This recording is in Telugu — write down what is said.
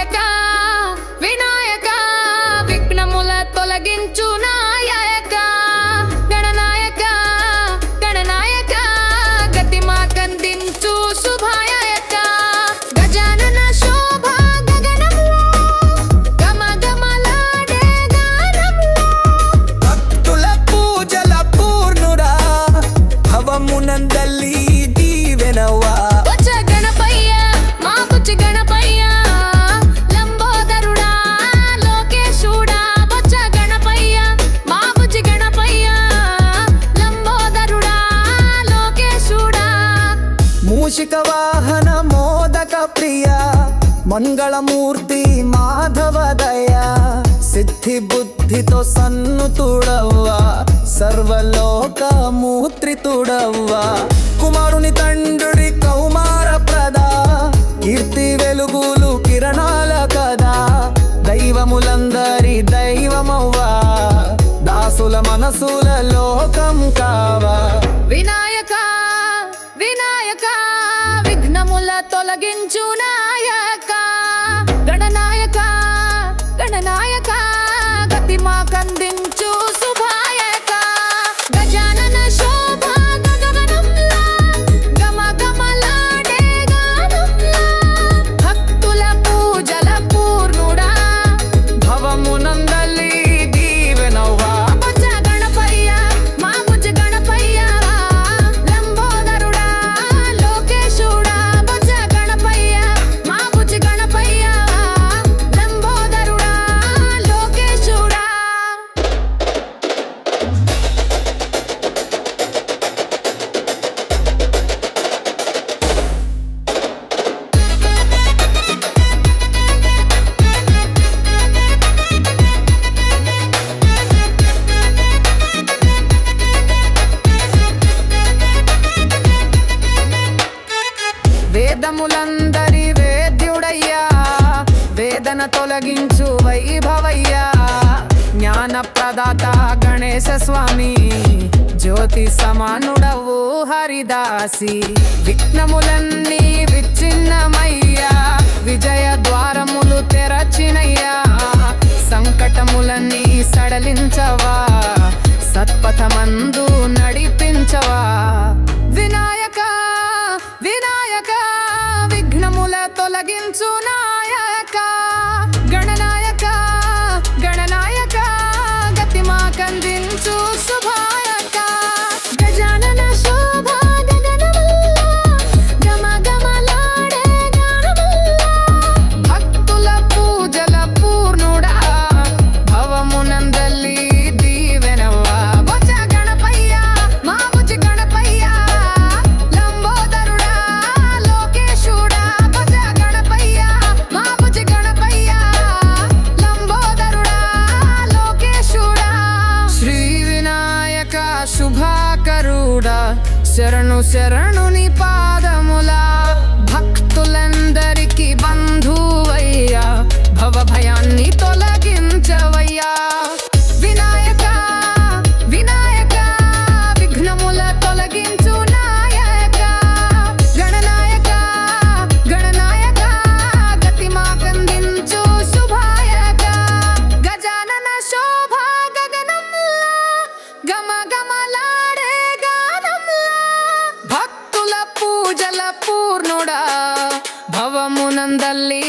వినాయక వినాయక విఘ్నముల తొలగించు నాయక గణనాయక గణనాయక గతి మాకందించు శుభాయక గజానన శోభ గగనములో గమ గమలాడే గానములో భక్తుల పూజల పూర్ణుడా భవమునందలి దీవెనవ్వా గణపయ్య మా బుజ్జి గణపయ్య లంబోదరుడా లోకేశుడా బొచ్చ గణపయ్య మా బుజ్జి గణపయ్య లంబోదరుడా లోకేశుడా మూషిక వాహన మోదక ప్రియ మంగళమూర్తి మాధవదయ సిద్ధి బుద్ధితో సన్నుతుడవ్వా సర్వలోక మూత్రితుడవ్వా కుమారుని తండ్రి కౌమార ప్రద కీర్తి వెలుగులు కిరణాల కదా దైవములందరి దైవమవ్వా దాసుల మనసుల లోకం కావా వినాయక వినాయక విఘ్నముల తొలగించు నాయక గణనాయక గణనాయక గతి మాకందించు శుభాయక గజానన శోభ గగనంలా గమ గమలాడే గానంలా భక్తుల పూజల పూర్ణుడా భవమునందలి దీవెనవ్వా బొజ్జ గణపయ్య మా బుజ్జి గణపయ్య లంబోదరుడా లోకేశుడా బొజ్జ గణపయ్య మా బుజ్జి గణపయ్య లంబోదరుడా లోకేశుడా వేదములందరి వేద్యుడయ్యా వేదన తొలగించు వైభవయ్యా జ్ఞాన ప్రదాత గణేశ స్వామి జ్యోతి సమానుడవు హరిదాసి విఘ్నములన్నీ విచ్ఛిన్నమయ్యా విజయ ద్వారములు తెరచినయ్యా సంకటములన్నీ సడలించవా సత్పథమందు నడిపించవా వినాయక వినాయక విఘ్నముల తొలగించు నాయక గణనాయక గణనాయక గతి మాకందించు శుభాయక గజానన శోభ గగనముల్లో గమ గమలాడే గానముల్లో భక్తుల పూజల పూర్ణుడా భవమునందలి దీవెనవ్వా బొజ్జ గణపయ్య మా బుజ్జి గణపయ్య లంబోదరుడా లోకేశుడా బొజ్జ గణపయ్య మా బుజ్జి గణపయ్య లంబోదరుడా లోకేశుడా శ్రీ వినాయక శుభాకరుడా శరణు శరణుని పాదములా భక్తులందరికీ బంధువయ్యా భవ భయాన్ని తొలగించవయ్యా వినాయక వినాయక విఘ్నముల తొలగించు నాయక గణనాయక గణనాయక గతి మాకందించు శుభాయక గజానన శోభ గగనంలా గమ గమలాడే గానంలా భక్తుల పూజల పూర్ణుడా భవమునందలి